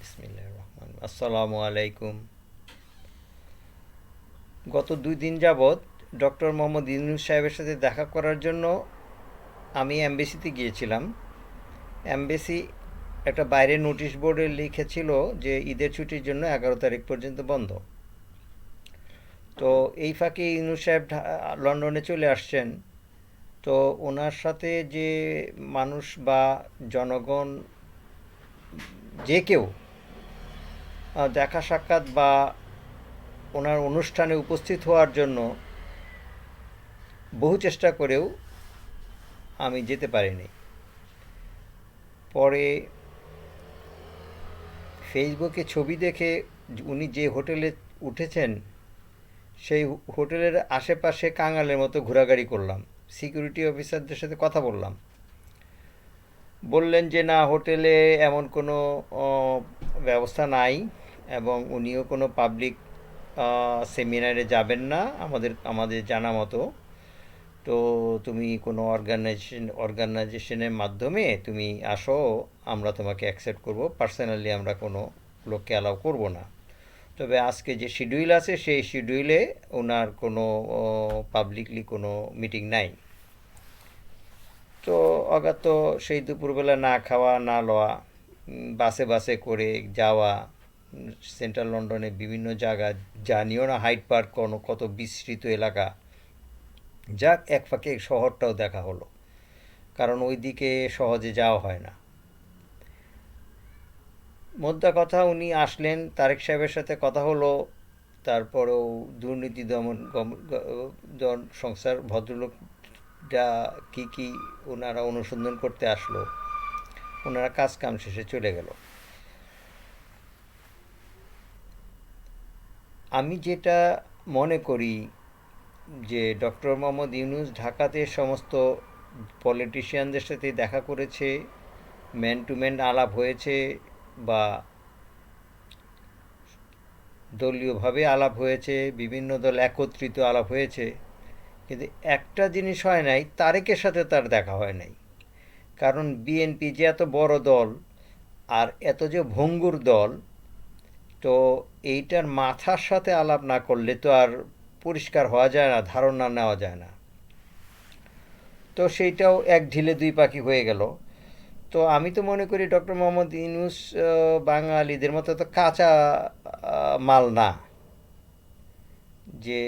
বিসমিল্লাহির রহমান আসসালামু আলাইকুম। গত 2 দিন যাবৎ ডক্টর মোহাম্মদ ইউনূস সাহেবের সাথে দেখা করার জন্য আমি এমবেসিতে গিয়েছিলাম। এমবেসি একটা বাইরে নোটিশ বোর্ডে লিখেছিল যে ঈদের ছুটির জন্য 11 তারিখ পর্যন্ত বন্ধ। তো এই ফাঁকে ইউনূস সাহেব লন্ডনে চলে আসছেন। তো ওনার সাথে যে মানুষ বা জনগণ যে কেউ দেখা সাক্ষাৎ বা ওনার অনুষ্ঠানে উপস্থিত হওয়ার জন্য বহু চেষ্টা করেও আমি যেতে পারিনি। পরে ফেসবুকে ছবি দেখে উনি যে হোটেলে উঠেছেন সেই হোটেলের আশেপাশে কাঙালের মতো ঘোরাঘুরি করলাম। সিকিউরিটি অফিসারদের সাথে কথা বললাম। বললেন যে না, হোটেলে এমন কোনো ব্যবস্থা নাই এবং উনিও কোনো পাবলিক সেমিনারে যাবেন না আমাদের জানা মতো। তো তুমি কোনো অর্গানাইজেশনের মাধ্যমে তুমি আসো, আমরা তোমাকে অ্যাকসেপ্ট করব, পার্সোনালি আমরা কোনো লোককে অ্যালাউ করব না। তবে আজকে যে শিডিউল আছে সেই শিডিউলে ওনার কোনো পাবলিকলি কোনো মিটিং নাই। তো অগাত্য সেই দুপুরবেলা না খাওয়া না লওয়া, বাসে বাসে করে যাওয়া, সেন্ট্রাল লন্ডনে বিভিন্ন জায়গা, জানিও না হাইড পার্ক কোনো কত বিস্তৃত এলাকা। যাক, এক ফাঁকে শহরটাও দেখা হলো, কারণ ওই দিকে সহজে যাওয়া হয় না। মোদ্দা কথা, উনি আসলেন, তারেক সাহেবের সাথে কথা হলো। তারপরেও দুর্নীতি দমন সংস্থার ভদ্রলোকরা কী কী ওনারা অনুসন্ধান করতে আসলো, ওনারা কাজ কাম শেষে চলে গেল। আমি যেটা মনে করি যে ডক্টর মোহাম্মদ ইউনূস ঢাকাতে সমস্ত পলিটিশিয়ানদের সাথে দেখা করেছে, ম্যান টু ম্যান আলাপ হয়েছে বা দলীয়ভাবে আলাপ হয়েছে, বিভিন্ন দল একত্রিত আলাপ হয়েছে, কিন্তু একটা জিনিস হয় নাই, তারেকের সাথে তার দেখা হয় নাই। কারণ বিএনপি যে এত বড় দল আর এত যে ভঙ্গুর দল, তো এইটার মাথার সাথে আলাপ না করলে তো আর পরিষ্কার হওয়া যায় না, ধারণা নেওয়া যায় না। তো সেইটাও এক ঢিলে দুই পাখি হয়ে গেল। তো আমি তো মনে করি ডক্টর মোহাম্মদ ইউনূস বাঙালিদের মতো তো কাঁচা মাল না, যে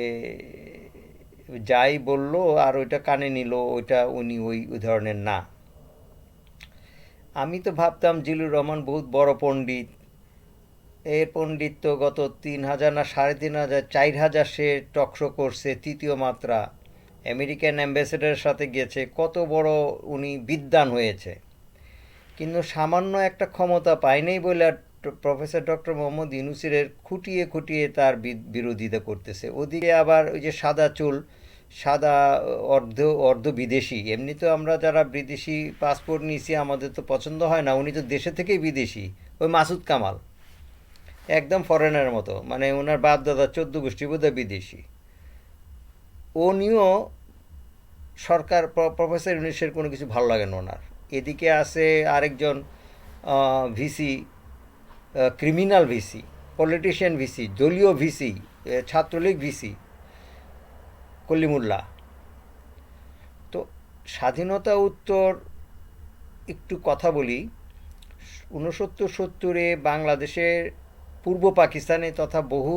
যাই বললো আর ওইটা কানে নিল, ওইটা উনি ওই ধরনের না। আমি তো ভাবতাম জিলুর রহমান বহুত বড় পণ্ডিত। এর পণ্ডিত তো গত 3,000 না 3,500 4,000 সে টকশো করছে, তৃতীয় মাত্রা, আমেরিকান অ্যাম্বাসেডারের সাথে গিয়েছে, কত বড় উনি বিদ্বান হয়েছে। কিন্তু সামান্য একটা ক্ষমতা পায়নি বলে আর প্রফেসর ডক্টর মোহাম্মদ ইউনূসের খুঁটিয়ে খুঁটিয়ে তার বিরোধিতা করতেছে। ওদিকে আবার ওই যে সাদা চুল, সাদা, অর্ধ অর্ধ বিদেশি। এমনি তো আমরা যারা বিদেশি পাসপোর্ট নিয়েছি আমাদের তো পছন্দ হয় না, উনি তো দেশে থেকেই বিদেশি। ওই মাসুদ কামাল একদম ফরেনার মতো, মানে ওনার বাপ দাদা 14 গোষ্ঠী বোধহয় বিদেশি। ও নিয়েও সরকার, প্রফেসর ইউনূসের কোনো কিছু ভালো লাগে না ওনার। এদিকে আছে আরেকজন VC, criminal VC, politician VC, দলীয় ভিসি, ছাত্রলীগ ভিসি, কলিমুল্লাহ। তো স্বাধীনতা উত্তর একটু কথা বলি। 69-70-এ বাংলাদেশের পূর্ব পাকিস্তানে তথা বহু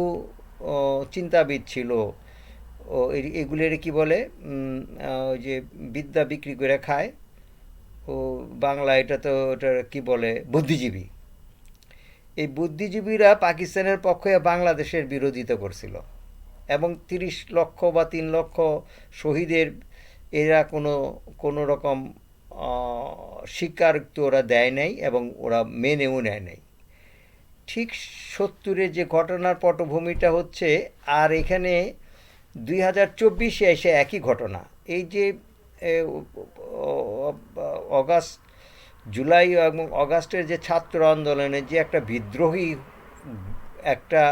চিন্তাবিদ ছিল। ও এগুলোর কি বলে, ওই যে বিদ্যা বিক্রি করে খায়, ও বাংলা এটা তো ওটা কি বলে, বুদ্ধিজীবী। এই বুদ্ধিজীবীরা পাকিস্তানের পক্ষে বাংলাদেশের বিরোধিতা করছিল এবং 30 লক্ষ বা 3 লক্ষ শহীদের এরা কোনো রকম স্বীকারোক্তি ওরা দেয় নাই এবং ওরা মেনেও নেয় নাই। ঠিক 70-এ যে ঘটনার পটভূমিটা হচ্ছে, আর এখানে 2024-এ এসে একই ঘটনা। এই যে অগাস্ট, জুলাই এবং অগাস্টের যে ছাত্র আন্দোলনে যে একটা বিদ্রোহী, একটা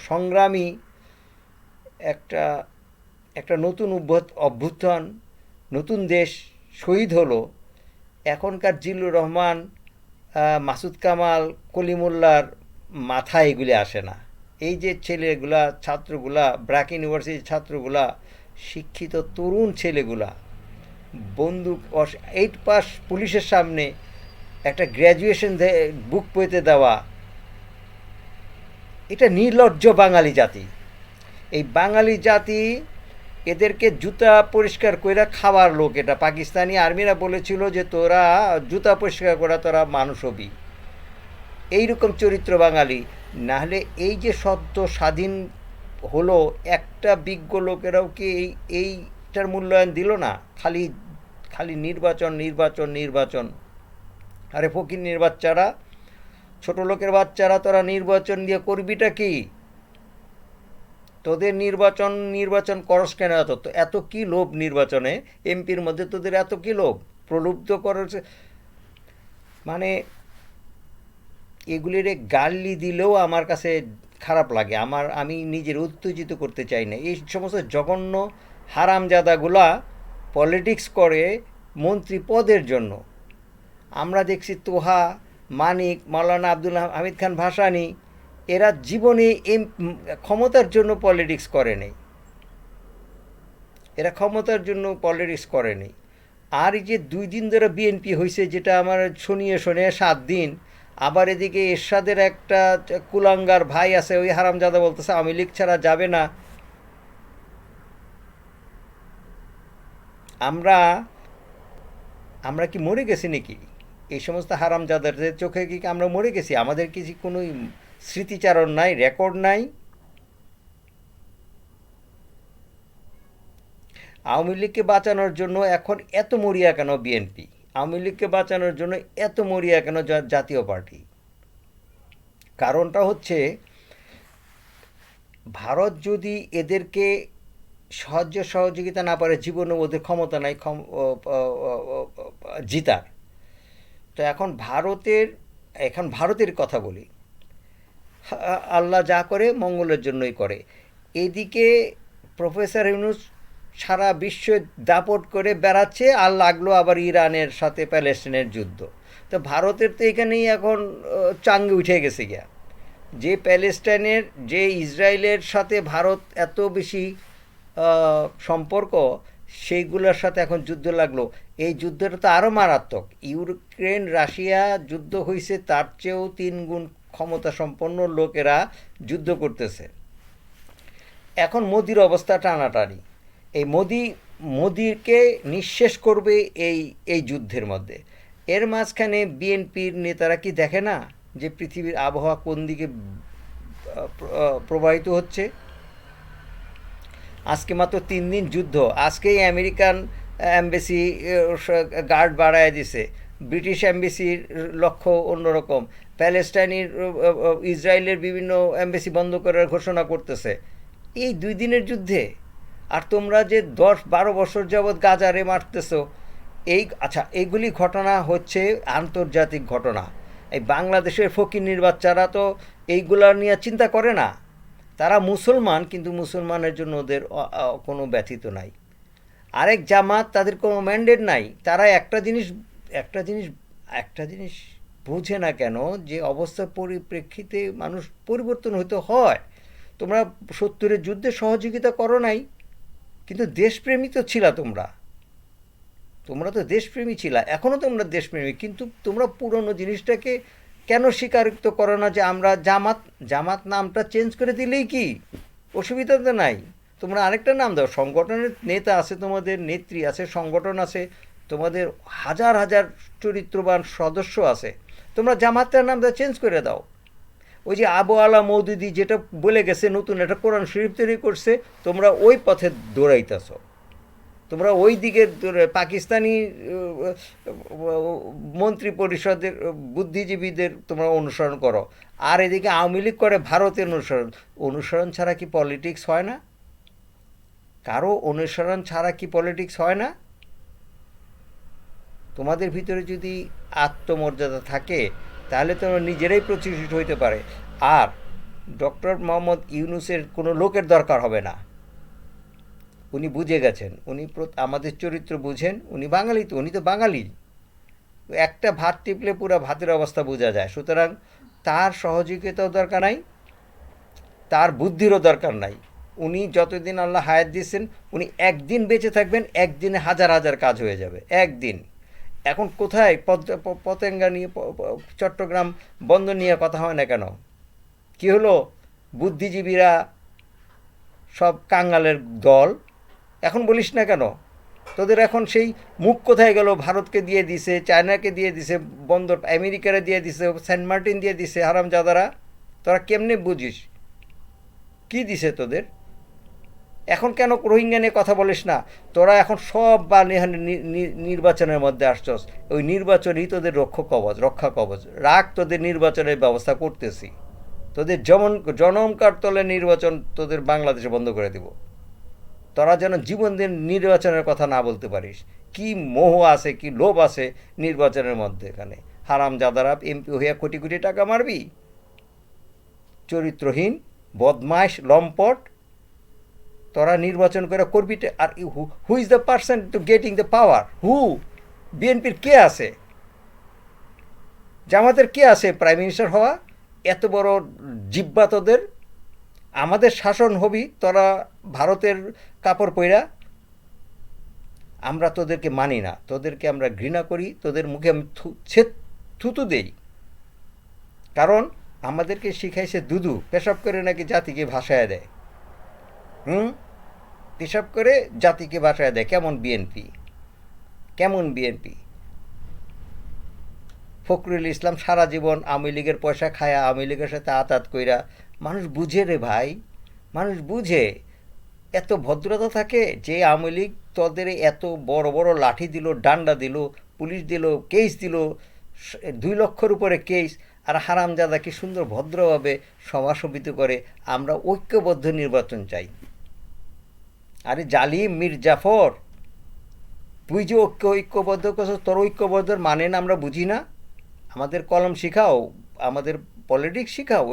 সংগ্রামী, একটা একটা নতুন অভ্যুত্থান, নতুন দেশ শহীদ হলো। এখনকার জিল্লুর রহমান মাসুদ কামাল, কলিমুল্লার মাথায় এগুলি আসে না। এই যে ছেলেগুলা, ছাত্রগুলা, ব্র্যাক ইউনিভার্সিটির ছাত্রগুলা, শিক্ষিত তরুণ ছেলেগুলা বন্দুক 8 পাস পুলিশের সামনে একটা গ্র্যাজুয়েশন বুক পেতে দেওয়া, এটা নির্লজ্জ বাঙালি জাতি। এই বাঙালি জাতি, এদেরকে জুতা পরিষ্কার করে খাওয়ার লোক। এটা পাকিস্তানি আর্মিরা বলেছিল যে তোরা জুতা পরিষ্কার করা, তোরা মানুষ হবি। এইরকম চরিত্র বাঙালি। নাহলে এই যে সদ্য স্বাধীন হলো, একটা বিজ্ঞ লোকেরাও কি এইটার মূল্যায়ন দিল না? খালি খালি নির্বাচন, নির্বাচন, নির্বাচন। আরে ফকিন্নির বাচ্চারা, ছোট লোকের বাচ্চারা, তোরা নির্বাচন দিয়ে করবিটা কি? তোদের নির্বাচন করস কেন? এত কি লোভ নির্বাচনে? এমপির মধ্যে তোদের এত কি লোভ? প্রলুব্ধ করছে মানে এগুলির গালি দিলেও আমার কাছে খারাপ লাগে। আমি নিজের উত্তেজিত করতে চাই না। এই সমস্ত জঘন্য হারামজাদাগুলা পলিটিক্স করে মন্ত্রী পদের জন্য। আমরা দেখছি তোহা, মানিক, মাওলানা আব্দুল হামিদ খান ভাসানী, এরা জীবনে ক্ষমতার জন্য পলিটিক্স করে নেই। এরা ক্ষমতার জন্য পলিটিক্স করে নেই। আর এই যে 2 দিন ধরে বিএনপি হয়েছে, যেটা আমার শুনিয়ে 7 দিন, আবার এদিকে এরশাদের একটা কুলাঙ্গার ভাই আছে, ওই হারামজাদা বলতেছে আওয়ামী লীগ ছাড়া যাবে না। আমরা আমরা কি মরে গেছি নাকি? এই সমস্ত হারামজাদাদের চোখে কি আমরা মরে গেছি? আমাদের কিছু কোনো স্মৃতিচারণ নাই, রেকর্ড নাই? আওয়ামী লীগকে বাঁচানোর জন্য এখন এত মরিয়া কেন বিএনপি? আওয়ামী লীগকে বাঁচানোর জন্য এত মরিয়া কেন জাতীয় পার্টি? কারণটা হচ্ছে, ভারত যদি এদেরকে সাহায্য সহযোগিতা না পারে, জীবনে ওদের ক্ষমতা নাই জিতার। তো এখন ভারতের কথা বলি, আল্লাহ যা করে মঙ্গলের জন্যই করে। এদিকে প্রফেসর ইউনূস সারা বিশ্ব দাপট করে বেড়াচ্ছে, আর লাগলো আবার ইরানের সাথে প্যালেস্টাইনের যুদ্ধ। তো ভারতের তো এখানেই এখন চাঙ্গে উঠে গেছে গিয়া, যে প্যালেস্টাইনের, যে ইসরায়েলের সাথে ভারত এত বেশি সম্পর্ক, সেইগুলোর সাথে এখন যুদ্ধ লাগলো। এই যুদ্ধটা তো আরও মারাত্মক। ইউক্রেন রাশিয়া যুদ্ধ হয়েছে, তার চেয়েও 3 গুণ ক্ষমতা সম্পন্ন লোকেরা যুদ্ধ করতেছে। এখন মোদির অবস্থা টানাটানি। এই মোদিকে নিঃশেষ করবে এই যুদ্ধের মধ্যে। এর মাঝখানে বিএনপির নেতারা কি দেখে না যে পৃথিবীর আবহাওয়া কোন দিকে প্রবাহিত হচ্ছে? আজকে মাত্র 3 দিন যুদ্ধ, আজকেই আমেরিকান অ্যাম্বাসি গার্ড বাড়ায় দিছে, ব্রিটিশ অ্যাম্বাসির লক্ষ্য অন্যরকম, প্যালেস্টাইনের ইসরায়েলের বিভিন্ন অ্যাম্বাসি বন্ধ করার ঘোষণা করতেছে এই 2 দিনের যুদ্ধে। আর তোমরা যে 10-12 বছর যাবৎ গাজারে মারতেছো, এইগুলি ঘটনা হচ্ছে আন্তর্জাতিক ঘটনা। এই বাংলাদেশের ফকিন্নির বাচ্চারা তো এইগুলা নিয়ে চিন্তা করে না। তারা মুসলমান, কিন্তু মুসলমানের জন্য ওদের কোনো ব্যথিত নাই। আরেক জামাত, তাদের কোনো ম্যান্ডেট নাই। তারা একটা জিনিস বুঝে না কেন, যে অবস্থার পরিপ্রেক্ষিতে মানুষ পরিবর্তন হতে হয়। তোমরা 70-এর যুদ্ধে সহযোগিতা করো নাই, কিন্তু দেশপ্রেমী তো ছিলা। তোমরা তো দেশপ্রেমী ছিলা, এখনও তোমরা দেশপ্রেমী, কিন্তু তোমরা পুরনো জিনিসটাকে কেন স্বীকারিত করো না? যে আমরা জামাত নামটা চেঞ্জ করে দিলেই কি অসুবিধা? তো নাই, তোমরা আরেকটা নাম দাও। সংগঠনের নেতা আছে, তোমাদের নেত্রী আছে, সংগঠন আছে, তোমাদের হাজার হাজার চরিত্রবান সদস্য আছে, তোমরা জামাতের নামটা চেঞ্জ করে দাও। ওই যে আবু আলা মওদুদি যেটা বলে গেছে, নতুন একটা কোরআন শরীফ তৈরি করছে, তোমরা ওই পথে দৌড়াইতেছ। তোমরা ওই দিকের পাকিস্তানি মন্ত্রী পরিষদের বুদ্ধিজীবীদের তোমরা অনুসরণ করো, আর এদিকে আওয়ামী লীগ করে ভারতের অনুসরণ ছাড়া কি পলিটিক্স হয় না? কারো অনুসরণ ছাড়া কি পলিটিক্স হয় না? তোমাদের ভিতরে যদি আত্মমর্যাদা থাকে, তাহলে তোমরা নিজেরাই প্রতিষ্ঠিত হইতে পারে। আর ডক্টর মোহাম্মদ ইউনূসের কোনো লোকের দরকার হবে না। উনি বুঝে গেছেন, উনি আমাদের চরিত্র বুঝেন। উনি বাঙালি, উনি তো বাঙালি। একটা ভাত টিপলে পুরো ভাতের অবস্থা বোঝা যায়। সুতরাং তার সহযোগিতাও দরকার নাই, তার বুদ্ধিরও দরকার নাই। উনি যতদিন আল্লাহ হায়াত দিয়েছেন, উনি একদিন বেঁচে থাকবেন, একদিনে হাজার হাজার কাজ হয়ে যাবে একদিন। এখন কোথায় পতেঙ্গা নিয়ে চট্টগ্রাম বন্দর নিয়ে কথা হয় না কেন? কি হলো? বুদ্ধিজীবীরা সব কাঙ্গালের দল, এখন বলিস না কেন? তোদের এখন সেই মুখ কোথায় গেল? ভারতকে দিয়ে দিছে, চায়নাকে দিয়ে দিছে বন্দর, আমেরিকারে দিয়ে দিছে, সেন্ট মার্টিন দিয়ে দিছে, হারামজাদারা। তোরা কেমনে বুঝিস কি দিছে তোদের? এখন কেন রোহিঙ্গা নিয়ে কথা বলিস না? তোরা এখন সব বা নির্বাচনের মধ্যে আসছস, ওই নির্বাচনই তোদের রক্ষা কবচ রাখ। তোদের নির্বাচনের ব্যবস্থা করতেছি, তোদের জনমকার তলে নির্বাচন তোদের বাংলাদেশে বন্ধ করে দিব। তোরা যেন জীবন দিন নির্বাচনের কথা না বলতে পারিস। কি মোহ আছে, কি লোভ আছে নির্বাচনের মধ্যে? এখানে হারামজাদারা এমপি হইয়া কোটি কোটি টাকা মারবি? চরিত্রহীন, বদমাইশ, লম্পট। তোরা নির্বাচন করে করবি। আর who is the person to getting the power? Who? বিএনপির কে আছে? জামাতের কে আছে প্রাইম মিনিস্টার হওয়া? এত বড় জিব্বা তোদের। আমাদের শাসন হবি তোরা ভারতের কাপড় পইরা। আমরা তোদেরকে মানি না, তোদেরকে আমরা ঘৃণা করি, তোদের মুখে আমি থুতু দেই। কারণ আমাদেরকে শিখাইছে দুধু পেশাব করে নাকি জাতিকে ভাসায় দেয়। পেশাব করে জাতিকে ভাসায় দেয়। কেমন বিএনপি, কেমন বিএনপি? ফখরুল ইসলাম সারা জীবন আওয়ামী লীগের পয়সা খায়া, আওয়ামী লীগের সাথে আতাত কইরা। মানুষ বুঝে রে ভাই, মানুষ বুঝে। এত ভদ্রতা থাকে যে আওয়ামী লীগ তোদের এত বড় বড় লাঠি দিল, ডান্ডা দিল, পুলিশ দিল, কেস দিল, 2 লক্ষর উপরে কেস। আর হারামজাদা কি সুন্দর ভদ্রভাবে সমাসমিত করে আমরা ঐক্যবদ্ধ নির্বাচন চাই। আরে জালিম মীর জাফর, তুই যে ঐক্যবদ্ধ করছো, তোর ঐক্যবদ্ধর মানে না আমরা বুঝি না? আমাদের কলম শিখাও, আমাদের পলিটিক্স শিখাও,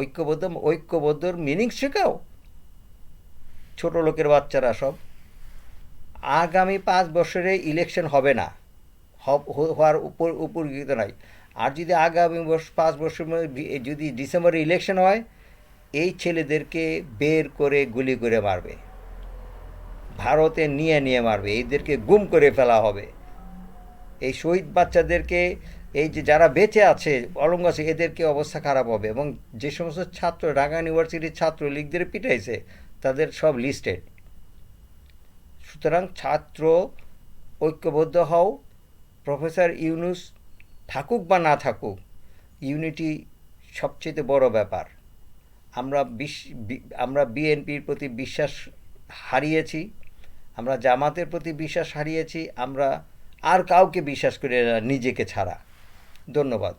ঐক্যবদ্ধর মিনিং শেখাও। ছোট লোকের বাচ্চারা সব। আগামী 5 বছরে ইলেকশন হবে না, হওয়ার উপযোগিতা নাই। আর যদি আগামী 5 বছর যদি ডিসেম্বরে ইলেকশন হয়, এই ছেলেদেরকে বের করে গুলি করে মারবে, ভারতে নিয়ে নিয়ে মারবে, এদেরকে গুম করে ফেলা হবে। এই শহীদ বাচ্চাদেরকে, এই যে যারা বেঁচে আছে অলঙ্গ আছে, এদেরকে অবস্থা খারাপ হবে। এবং যে সমস্ত ছাত্র ঢাকা ইউনিভার্সিটির ছাত্র লীগদের পিটাইছে, তাদের সব লিস্টেড। সুতরাং ছাত্র ঐক্যবদ্ধ হও। প্রফেসর ইউনূস থাকুক বা না থাকুক, ইউনিটি সবচেয়ে বড় ব্যাপার। আমরা বিএনপির প্রতি বিশ্বাস হারিয়েছি, আমরা জামাতের প্রতি বিশ্বাস হারিয়েছি, আমরা আর কাউকে বিশ্বাস করি না নিজেকে ছাড়া। ধন্যবাদ।